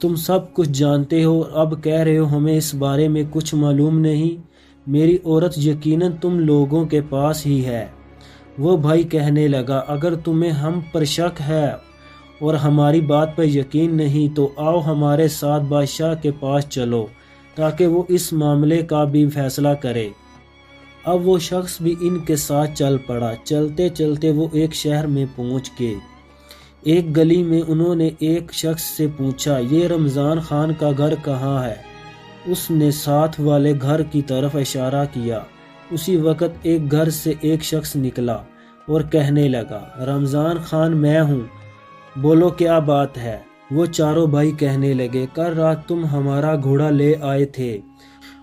تم سب کچھ جانتے ہو اور اب کہہ رہے ہو ہمیں اس بارے میں کچھ معلوم نہیں۔ میری عورت یقیناً تم لوگوں کے پاس ہی ہے۔ وہ بھائی کہنے لگا اگر تمہیں ہم پر شک ہے اور ہماری بات پر یقین نہیں تو آؤ ہمارے ساتھ بادشاہ کے پاس چلو تاکہ وہ اس معاملے کا بھی فیصلہ کرے۔ اب وہ شخص بھی ان کے ساتھ چل پڑا۔ چلتے چلتے وہ ایک شہر میں پہنچ گئے۔ ایک گلی میں انہوں نے ایک شخص سے پوچھا یہ رمضان خان کا گھر کہاں ہے؟ اس نے ساتھ والے گھر کی طرف اشارہ کیا۔ اسی وقت ایک گھر سے ایک شخص نکلا اور کہنے لگا رمضان خان میں ہوں، بولو کیا بات ہے؟ وہ چاروں بھائی کہنے لگے کل رات تم ہمارا گھوڑا لے آئے تھے،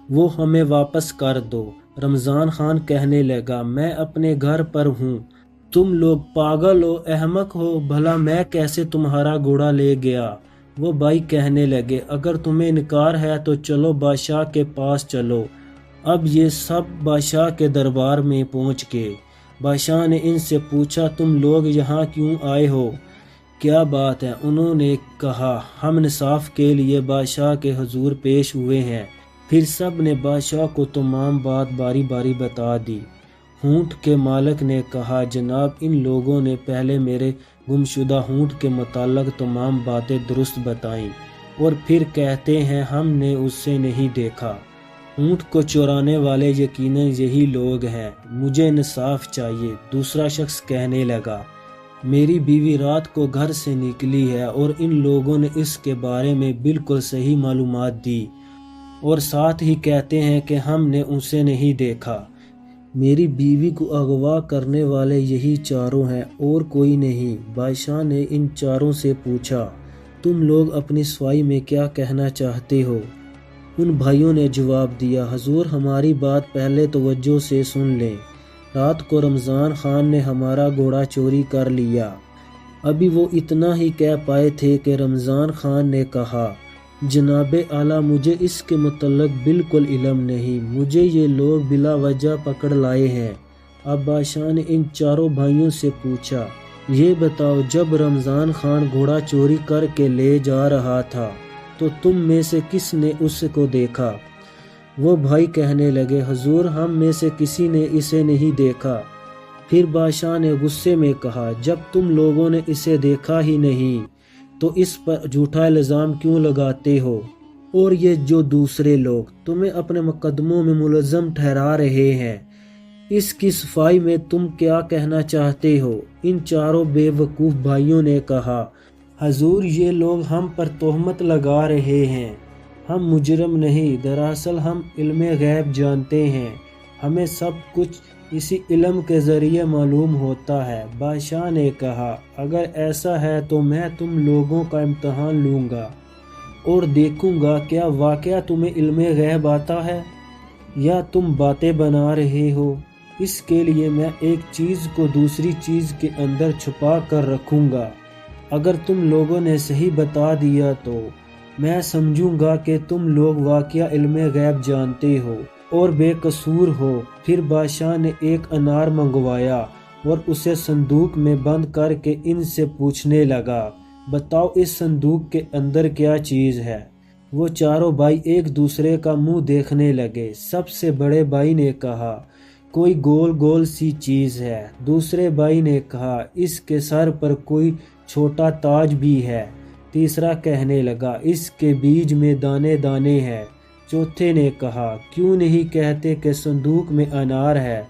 وہ ہمیں واپس کر دو۔ رمضان خان کہنے لگا میں اپنے گھر پر ہوں، تم لوگ پاگل ہو، احمق ہو، بھلا میں کیسے تمہارا گھوڑا لے گیا؟ وہ بھائی کہنے لگے اگر تمہیں انکار ہے تو چلو بادشاہ کے پاس چلو۔ اب یہ سب بادشاہ کے دربار میں پہنچ گئے۔ بادشاہ نے ان سے پوچھا تم لوگ یہاں کیوں آئے ہو؟ کیا بات ہے؟ انہوں نے کہا ہم انصاف کے لیے بادشاہ کے حضور پیش ہوئے ہیں۔ پھر سب نے بادشاہ کو تمام بات باری باری بتا دی۔ اونٹ کے مالک نے کہا جناب ان لوگوں نے پہلے میرے گمشدہ اونٹ کے متعلق تمام باتیں درست بتائیں اور پھر کہتے ہیں ہم نے اسے نہیں دیکھا۔ اونٹ کو چورانے والے یقیناً یہی لوگ ہیں، مجھے انصاف چاہیے۔ دوسرا شخص کہنے لگا میری بیوی رات کو گھر سے نکلی ہے اور ان لوگوں نے اس کے بارے میں بالکل صحیح معلومات دی اور ساتھ ہی کہتے ہیں کہ ہم نے اسے نہیں دیکھا۔ میری بیوی کو اغوا کرنے والے یہی چاروں ہیں اور کوئی نہیں۔ بادشاہ نے ان چاروں سے پوچھا تم لوگ اپنی صفائی میں کیا کہنا چاہتے ہو؟ ان بھائیوں نے جواب دیا حضور ہماری بات پہلے توجہ سے سن لیں، رات کو رمضان خان نے ہمارا گھوڑا چوری کر لیا۔ ابھی وہ اتنا ہی کہہ پائے تھے کہ رمضان خان نے کہا جناب اعلیٰ مجھے اس کے متعلق بالکل علم نہیں، مجھے یہ لوگ بلا وجہ پکڑ لائے ہیں۔ اب بادشاہ نے ان چاروں بھائیوں سے پوچھا یہ بتاؤ جب رمضان خان گھوڑا چوری کر کے لے جا رہا تھا تو تم میں سے کس نے اس کو دیکھا؟ وہ بھائی کہنے لگے حضور ہم میں سے کسی نے اسے نہیں دیکھا۔ پھر بادشاہ نے غصے میں کہا جب تم لوگوں نے اسے دیکھا ہی نہیں تو اس پر جھوٹا الزام کیوں لگاتے ہو؟ اور یہ جو دوسرے لوگ تمہیں اپنے مقدموں میں ملزم ٹھہرا رہے ہیں اس کی صفائی میں تم کیا کہنا چاہتے ہو؟ ان چاروں بے وقوف بھائیوں نے کہا حضور یہ لوگ ہم پر تہمت لگا رہے ہیں، ہم مجرم نہیں، دراصل ہم علم غیب جانتے ہیں، ہمیں سب کچھ اسی علم کے ذریعے معلوم ہوتا ہے۔ بادشاہ نے کہا اگر ایسا ہے تو میں تم لوگوں کا امتحان لوں گا اور دیکھوں گا کیا واقعہ تمہیں علم غیب آتا ہے یا تم باتیں بنا رہے ہو۔ اس کے لیے میں ایک چیز کو دوسری چیز کے اندر چھپا کر رکھوں گا، اگر تم لوگوں نے صحیح بتا دیا تو میں سمجھوں گا کہ تم لوگ واقعہ علم غیب جانتے ہو اور بے قصور ہو۔ پھر بادشاہ نے ایک انار منگوایا اور اسے صندوق میں بند کر کے ان سے پوچھنے لگا بتاؤ اس صندوق کے اندر کیا چیز ہے؟ وہ چاروں بھائی ایک دوسرے کا منہ دیکھنے لگے۔ سب سے بڑے بھائی نے کہا کوئی گول گول سی چیز ہے۔ دوسرے بھائی نے کہا اس کے سر پر کوئی چھوٹا تاج بھی ہے۔ تیسرا کہنے لگا اس کے بیج میں دانے دانے ہیں۔ چوتھے نے کہا کیوں نہیں کہتے کہ صندوق میں انار ہے؟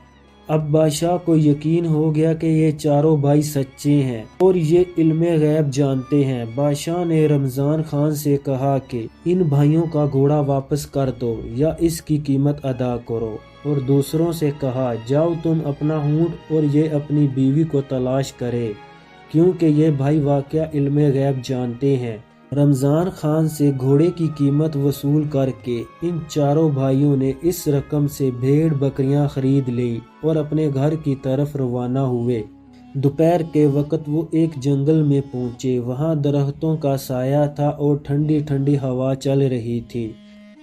اب بادشاہ کو یقین ہو گیا کہ یہ چاروں بھائی سچے ہیں اور یہ علم غیب جانتے ہیں۔ بادشاہ نے رمضان خان سے کہا کہ ان بھائیوں کا گھوڑا واپس کر دو یا اس کی قیمت ادا کرو، اور دوسروں سے کہا جاؤ تم اپنا اونٹ اور یہ اپنی بیوی کو تلاش کرے کیونکہ یہ بھائی واقعہ علم غیب جانتے ہیں۔ رمضان خان سے گھوڑے کی قیمت وصول کر کے ان چاروں بھائیوں نے اس رقم سے بھیڑ بکریاں خرید لی اور اپنے گھر کی طرف روانہ ہوئے۔ دوپہر کے وقت وہ ایک جنگل میں پہنچے، وہاں درختوں کا سایہ تھا اور ٹھنڈی ٹھنڈی ہوا چل رہی تھی۔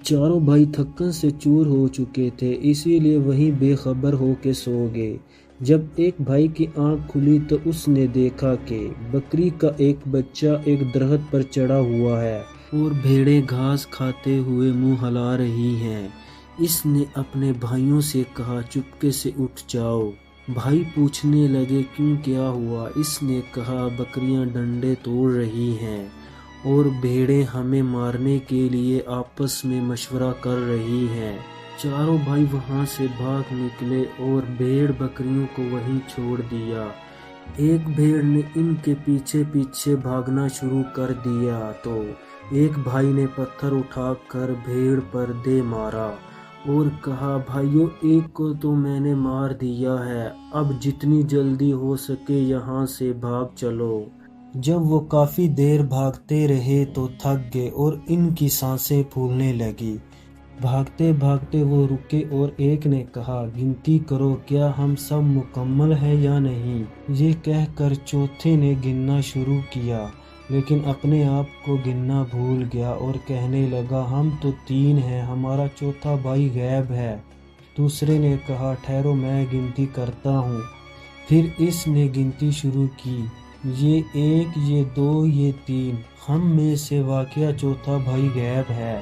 چاروں بھائی تھکن سے چور ہو چکے تھے، اسی لیے وہیں بے خبر ہو کے سو گئے۔ جب ایک بھائی کی آنکھ کھلی تو اس نے دیکھا کہ بکری کا ایک بچہ ایک درخت پر چڑھا ہوا ہے۔ اور بھیڑیں گھاس کھاتے ہوئے منہ ہلا رہی ہیں۔ اس نے اپنے بھائیوں سے کہا چپکے سے اٹھ جاؤ۔ بھائی پوچھنے لگے کیوں کیا ہوا؟ اس نے کہا بکریاں ڈنڈے توڑ رہی ہیں اور بھیڑیں ہمیں مارنے کے لیے آپس میں مشورہ کر رہی ہیں۔ چاروں بھائی وہاں سے بھاگ نکلے اور بھیڑ بکریوں کو وہیں چھوڑ دیا۔ ایک بھیڑ نے ان کے پیچھے پیچھے بھاگنا شروع کر دیا تو ایک بھائی نے پتھر اٹھا کر بھیڑ پر دے مارا اور کہا بھائیو ایک کو تو میں نے مار دیا ہے، اب جتنی جلدی ہو سکے یہاں سے بھاگ چلو۔ جب وہ کافی دیر بھاگتے رہے تو تھک گئے اور ان کی سانسیں پھولنے لگی۔ بھاگتے بھاگتے وہ رکے اور ایک نے کہا گنتی کرو کیا ہم سب مکمل ہیں یا نہیں؟ یہ کہہ کر چوتھے نے گننا شروع کیا لیکن اپنے آپ کو گننا بھول گیا اور کہنے لگا ہم تو 3 ہیں، ہمارا چوتھا بھائی غائب ہے۔ دوسرے نے کہا ٹھہرو میں گنتی کرتا ہوں۔ پھر اس نے گنتی شروع کی، یہ 1، یہ 2، یہ 3، ہم میں سے واقعہ چوتھا بھائی غائب ہے۔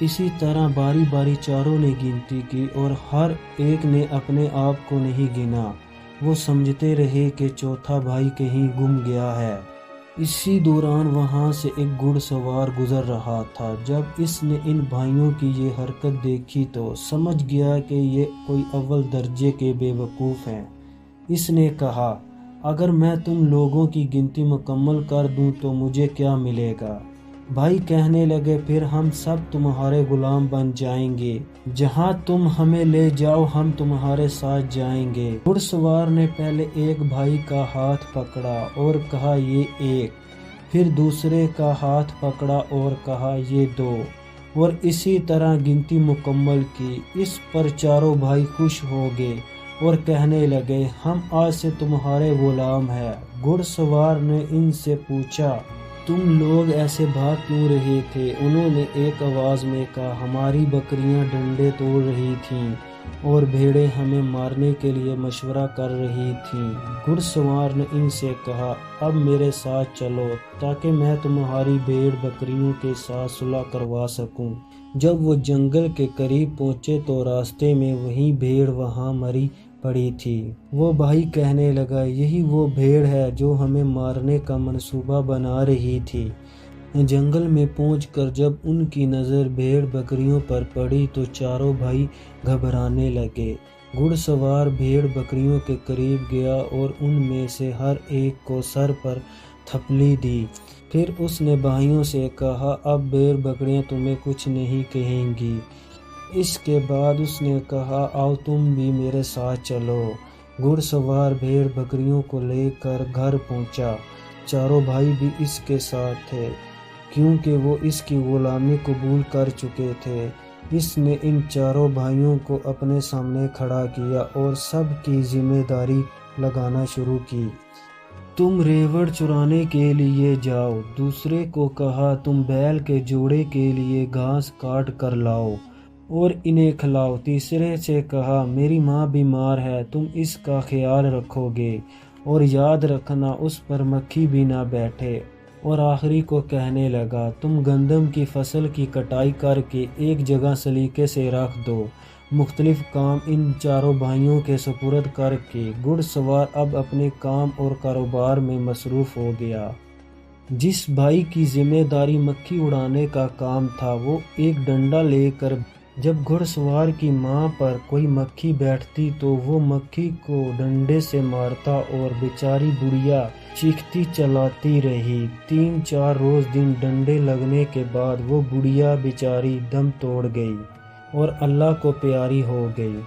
اسی طرح باری باری چاروں نے گنتی کی اور ہر ایک نے اپنے آپ کو نہیں گنا۔ وہ سمجھتے رہے کہ چوتھا بھائی کہیں گم گیا ہے۔ اسی دوران وہاں سے ایک گھڑ سوار گزر رہا تھا۔ جب اس نے ان بھائیوں کی یہ حرکت دیکھی تو سمجھ گیا کہ یہ کوئی اول درجے کے بے وقوف ہیں۔ اس نے کہا اگر میں تم لوگوں کی گنتی مکمل کر دوں تو مجھے کیا ملے گا؟ بھائی کہنے لگے پھر ہم سب تمہارے غلام بن جائیں گے، جہاں تم ہمیں لے جاؤ ہم تمہارے ساتھ جائیں گے۔ گھڑ سوار نے پہلے ایک بھائی کا ہاتھ پکڑا اور کہا یہ 1، پھر دوسرے کا ہاتھ پکڑا اور کہا یہ 2، اور اسی طرح گنتی مکمل کی۔ اس پر چاروں بھائی خوش ہو گئے اور کہنے لگے ہم آج سے تمہارے غلام ہیں۔ گھڑ سوار نے ان سے پوچھا تم لوگ ایسے بھاگ کیوں رہے تھے؟ انہوں نے ایک آواز میں کہا ہماری بکریاں ڈنڈے توڑ رہی تھیں اور بھیڑیں ہمیں مارنے کے لیے مشورہ کر رہی تھیں۔ گھڑ سوار نے ان سے کہا اب میرے ساتھ چلو تاکہ میں تمہاری بھیڑ بکریوں کے ساتھ صلح کروا سکوں۔ جب وہ جنگل کے قریب پہنچے تو راستے میں وہی بھیڑ وہاں مری پڑی تھی۔ وہ بھائی کہنے لگا یہی وہ بھیڑ ہے جو ہمیں مارنے کا منصوبہ بنا رہی تھی۔ جنگل میں پہنچ کر جب ان کی نظر بھیڑ بکریوں پر پڑی تو چاروں بھائی گھبرانے لگے۔ گھڑ سوار بھیڑ بکریوں کے قریب گیا اور ان میں سے ہر ایک کو سر پر تھپلی دی۔ پھر اس نے بھائیوں سے کہا اب بھیڑ بکریاں تمہیں کچھ نہیں کہیں گی۔ اس کے بعد اس نے کہا آؤ تم بھی میرے ساتھ چلو۔ گھڑ سوار بھیڑ بکریوں کو لے کر گھر پہنچا۔ چاروں بھائی بھی اس کے ساتھ تھے کیونکہ وہ اس کی غلامی قبول کر چکے تھے۔ اس نے ان چاروں بھائیوں کو اپنے سامنے کھڑا کیا اور سب کی ذمہ داری لگانا شروع کی۔ تم ریوڑ چرانے کے لیے جاؤ۔ دوسرے کو کہا تم بیل کے جوڑے کے لیے گھاس کاٹ کر لاؤ اور انہیں کھلاؤ۔ تیسرے سے کہا میری ماں بیمار ہے، تم اس کا خیال رکھو گے اور یاد رکھنا اس پر مکھی بھی نہ بیٹھے۔ اور آخری کو کہنے لگا تم گندم کی فصل کی کٹائی کر کے ایک جگہ سلیقے سے رکھ دو۔ مختلف کام ان چاروں بھائیوں کے سپرد کر کے گھڑ سوار اب اپنے کام اور کاروبار میں مصروف ہو گیا۔ جس بھائی کی ذمہ داری مکھی اڑانے کا کام تھا وہ ایک ڈنڈا لے کر جب گھڑ سوار کی ماں پر کوئی مکھی بیٹھتی تو وہ مکھی کو ڈنڈے سے مارتا اور بیچاری بڑھیا چیختی چلاتی رہی۔ 3-4 روز دن ڈنڈے لگنے کے بعد وہ بڑھیا بیچاری دم توڑ گئی اور اللہ کو پیاری ہو گئی۔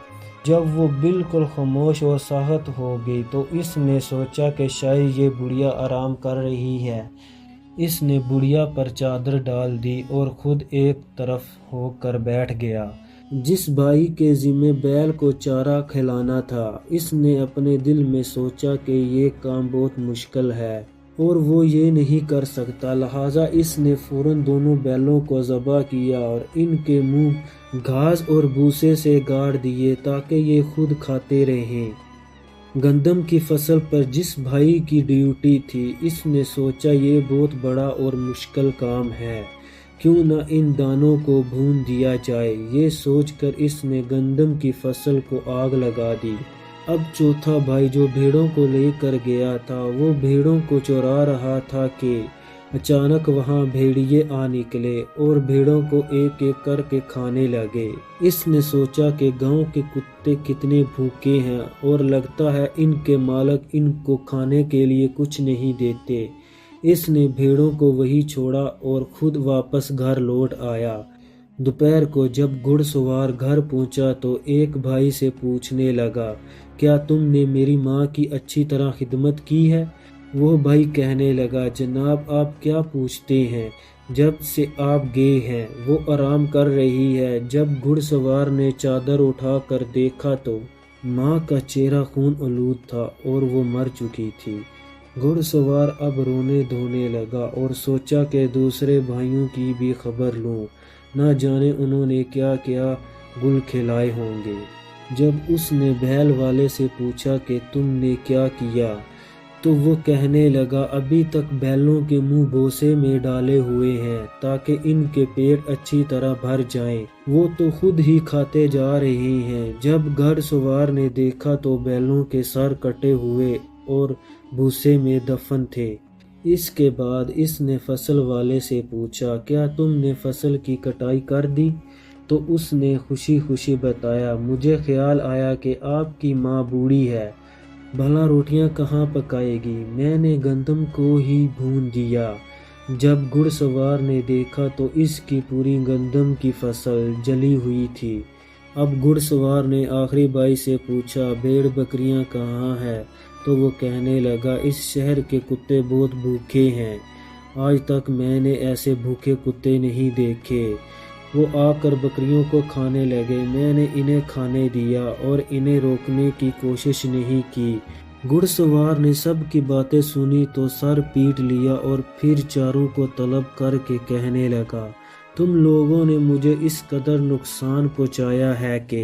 جب وہ بالکل خاموش اور ساخت ہو گئی تو اس نے سوچا کہ شاید یہ بڑھیا آرام کر رہی ہے۔ اس نے بڑھیا پر چادر ڈال دی اور خود ایک طرف ہو کر بیٹھ گیا۔ جس بھائی کے ذمہ بیل کو چارہ کھلانا تھا اس نے اپنے دل میں سوچا کہ یہ کام بہت مشکل ہے اور وہ یہ نہیں کر سکتا، لہٰذا اس نے فوراً دونوں بیلوں کو ذبح کیا اور ان کے منہ گھاس اور بھوسے سے گاڑ دیے تاکہ یہ خود کھاتے رہیں۔ گندم کی فصل پر جس بھائی کی ڈیوٹی تھی اس نے سوچا یہ بہت بڑا اور مشکل کام ہے، کیوں نہ ان دانوں کو بھون دیا جائے۔ یہ سوچ کر اس نے گندم کی فصل کو آگ لگا دی۔ اب چوتھا بھائی جو بھیڑوں کو لے کر گیا تھا وہ بھیڑوں کو چرا رہا تھا کہ اچانک وہاں بھیڑیے آ نکلے اور بھیڑوں کو ایک ایک کر کے کھانے لگے۔ اس نے سوچا کہ گاؤں کے کتے کتنے بھوکے ہیں اور لگتا ہے ان کے مالک ان کو کھانے کے لیے کچھ نہیں دیتے۔ اس نے بھیڑوں کو وہیں چھوڑا اور خود واپس گھر لوٹ آیا۔ دوپہر کو جب گھڑ سوار گھر پہنچا تو ایک بھائی سے پوچھنے لگا، کیا تم نے میری ماں کی اچھی طرح خدمت کی ہے؟ وہ بھائی کہنے لگا، جناب آپ کیا پوچھتے ہیں، جب سے آپ گئے ہیں وہ آرام کر رہی ہے۔ جب گھڑ سوار نے چادر اٹھا کر دیکھا تو ماں کا چہرہ خون آلود تھا اور وہ مر چکی تھی۔ گھڑ سوار اب رونے دھونے لگا اور سوچا کہ دوسرے بھائیوں کی بھی خبر لوں، نہ جانے انہوں نے کیا کیا گل کھلائے ہوں گے۔ جب اس نے بیل والے سے پوچھا کہ تم نے کیا کیا تو وہ کہنے لگا، ابھی تک بیلوں کے منہ بوسے میں ڈالے ہوئے ہیں تاکہ ان کے پیٹ اچھی طرح بھر جائیں، وہ تو خود ہی کھاتے جا رہے ہیں۔ جب گھڑ سوار نے دیکھا تو بیلوں کے سر کٹے ہوئے اور بھوسے میں دفن تھے۔ اس کے بعد اس نے فصل والے سے پوچھا، کیا تم نے فصل کی کٹائی کر دی؟ تو اس نے خوشی خوشی بتایا، مجھے خیال آیا کہ آپ کی ماں بوڑھی ہے، بھلا روٹیاں کہاں پکائے گی، میں نے گندم کو ہی بھون دیا۔ جب گھڑ سوار نے دیکھا تو اس کی پوری گندم کی فصل جلی ہوئی تھی۔ اب گھڑ سوار نے آخری بھائی سے پوچھا، بھیڑ بکریاں کہاں ہے؟ تو وہ کہنے لگا، اس شہر کے کتے بہت بھوکے ہیں، آج تک میں نے ایسے بھوکے کتے نہیں دیکھے۔ وہ آ کر بکریوں کو کھانے لگے، میں نے انہیں کھانے دیا اور انہیں روکنے کی کوشش نہیں کی۔ گھڑ سوار نے سب کی باتیں سنی تو سر پیٹ لیا اور پھر چاروں کو طلب کر کے کہنے لگا، تم لوگوں نے مجھے اس قدر نقصان پہنچایا ہے کہ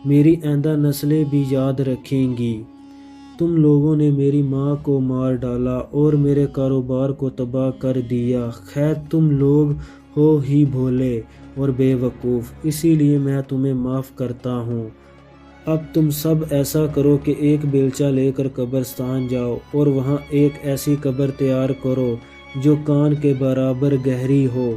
میری آئندہ نسلیں بھی یاد رکھیں گی۔ تم لوگوں نے میری ماں کو مار ڈالا اور میرے کاروبار کو تباہ کر دیا۔ خیر تم لوگ ہو ہی بھولے اور بے وقوف، اسی لیے میں تمہیں معاف کرتا ہوں۔ اب تم سب ایسا کرو کہ ایک بیلچہ لے کر قبرستان جاؤ اور وہاں ایک ایسی قبر تیار کرو جو کان کے برابر گہری ہو۔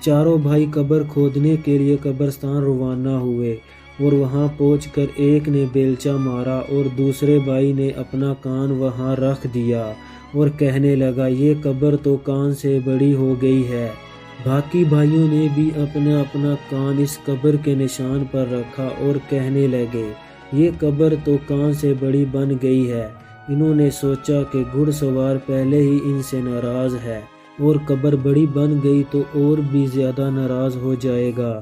چاروں بھائی قبر کھودنے کے لیے قبرستان روانہ ہوئے اور وہاں پہنچ کر ایک نے بیلچہ مارا اور دوسرے بھائی نے اپنا کان وہاں رکھ دیا اور کہنے لگا، یہ قبر تو کان سے بڑی ہو گئی ہے۔ باقی بھائیوں نے بھی اپنا اپنا کان اس قبر کے نشان پر رکھا اور کہنے لگے، یہ قبر تو کان سے بڑی بن گئی ہے۔ انہوں نے سوچا کہ گھڑ سوار پہلے ہی ان سے ناراض ہے اور قبر بڑی بن گئی تو اور بھی زیادہ ناراض ہو جائے گا۔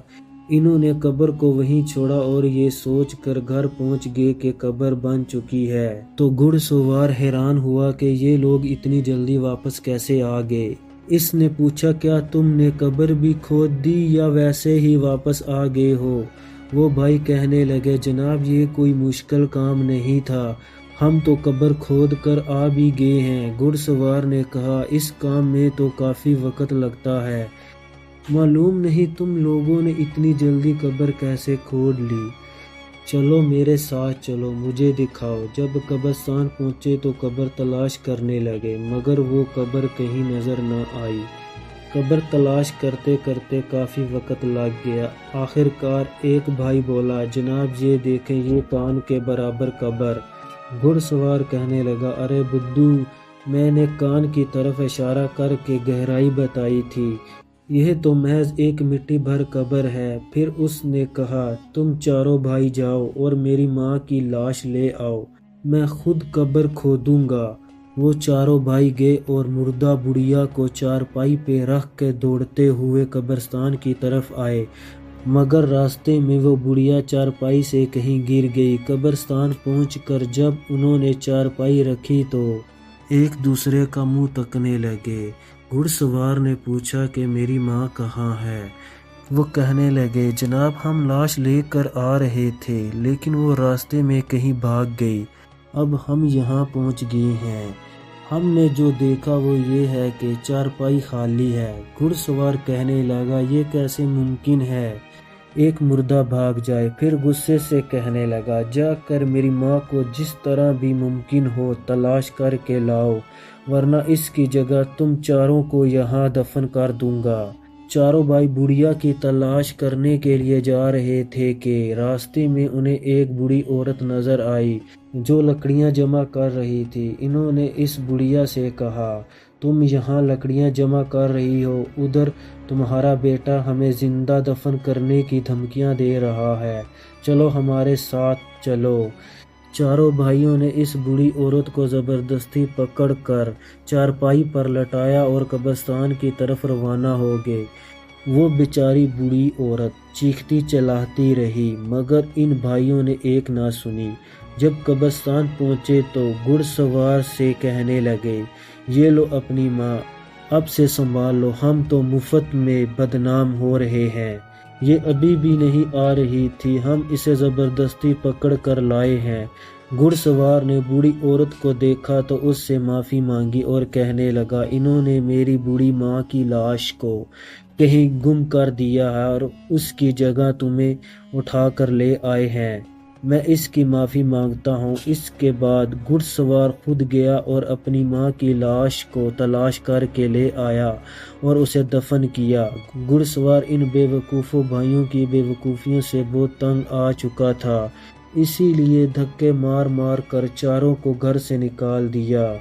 انہوں نے قبر کو وہیں چھوڑا اور یہ سوچ کر گھر پہنچ گئے کہ قبر بن چکی ہے۔ تو گھڑ سوار حیران ہوا کہ یہ لوگ اتنی جلدی واپس کیسے آ گئے۔ اس نے پوچھا، کیا تم نے قبر بھی کھود دی یا ویسے ہی واپس آ گئے ہو؟ وہ بھائی کہنے لگے، جناب یہ کوئی مشکل کام نہیں تھا، ہم تو قبر کھود کر آ بھی گئے ہیں۔ گھڑ سوار نے کہا، اس کام میں تو کافی وقت لگتا ہے، معلوم نہیں تم لوگوں نے اتنی جلدی قبر کیسے کھود لی۔ چلو میرے ساتھ چلو، مجھے دکھاؤ۔ جب قبرستان پہنچے تو قبر تلاش کرنے لگے مگر وہ قبر کہیں نظر نہ آئی۔ قبر تلاش کرتے کرتے کافی وقت لگ گیا۔ آخر کار ایک بھائی بولا، جناب یہ دیکھیں، یہ کان کے برابر قبر۔ گھڑ سوار کہنے لگا، ارے بدھو، میں نے کان کی طرف اشارہ کر کے گہرائی بتائی تھی، یہ تو محض ایک مٹی بھر قبر ہے۔ پھر اس نے کہا، تم چاروں بھائی جاؤ اور میری ماں کی لاش لے آؤ، میں خود قبر کھودوں گا۔ وہ چاروں بھائی گئے اور مردہ بڑھیا کو چارپائی پہ رکھ کے دوڑتے ہوئے قبرستان کی طرف آئے مگر راستے میں وہ بڑھیا چارپائی سے کہیں گر گئی۔ قبرستان پہنچ کر جب انہوں نے چارپائی رکھی تو ایک دوسرے کا منہ تکنے لگے۔ گھڑ سوار نے پوچھا کہ میری ماں کہاں ہے؟ وہ کہنے لگے، جناب ہم لاش لے کر آ رہے تھے لیکن وہ راستے میں کہیں بھاگ گئی، اب ہم یہاں پہنچ گئے ہیں، ہم نے جو دیکھا وہ یہ ہے کہ چارپائی خالی ہے۔ گھڑ سوار کہنے لگا یہ کیسے ممکن ہے ایک مردہ بھاگ جائے؟ پھر غصے سے کہنے لگا جا کر میری ماں کو جس طرح بھی ممکن ہو تلاش کر کے لاؤ، ورنہ اس کی جگہ تم چاروں کو یہاں دفن کر دوں گا۔ چاروں بھائی بڑھیا کی تلاش کرنے کے لیے جا رہے تھے کہ راستے میں انہیں ایک بوڑھی عورت نظر آئی جو لکڑیاں جمع کر رہی تھی۔ انہوں نے اس بڑھیا سے کہا تم یہاں لکڑیاں جمع کر رہی ہو، ادھر تمہارا بیٹا ہمیں زندہ دفن کرنے کی دھمکیاں دے رہا ہے، چلو ہمارے ساتھ چلو۔ چاروں بھائیوں نے اس بوڑھی عورت کو زبردستی پکڑ کر چارپائی پر لٹایا اور قبرستان کی طرف روانہ ہو گئے۔ وہ بیچاری بوڑھی عورت چیختی چلاتی رہی مگر ان بھائیوں نے ایک نہ سنی۔ جب قبرستان پہنچے تو گھڑ سوار سے کہنے لگے یہ لو اپنی ماں، اب سے سنبھال لو، ہم تو مفت میں بدنام ہو رہے ہیں۔ یہ ابھی بھی نہیں آ رہی تھی، ہم اسے زبردستی پکڑ کر لائے ہیں۔ گھڑ سوار نے بوڑھی عورت کو دیکھا تو اس سے معافی مانگی اور کہنے لگا انہوں نے میری بوڑھی ماں کی لاش کو کہیں گم کر دیا ہے اور اس کی جگہ تمہیں اٹھا کر لے آئے ہیں، میں اس کی معافی مانگتا ہوں۔ اس کے بعد گھڑ سوار خود گیا اور اپنی ماں کی لاش کو تلاش کر کے لے آیا اور اسے دفن کیا۔ گھڑ سوار ان بے وقوف بھائیوں کی بے وقوفیوں سے بہت تنگ آ چکا تھا، اسی لیے دھکے مار مار کر چاروں کو گھر سے نکال دیا۔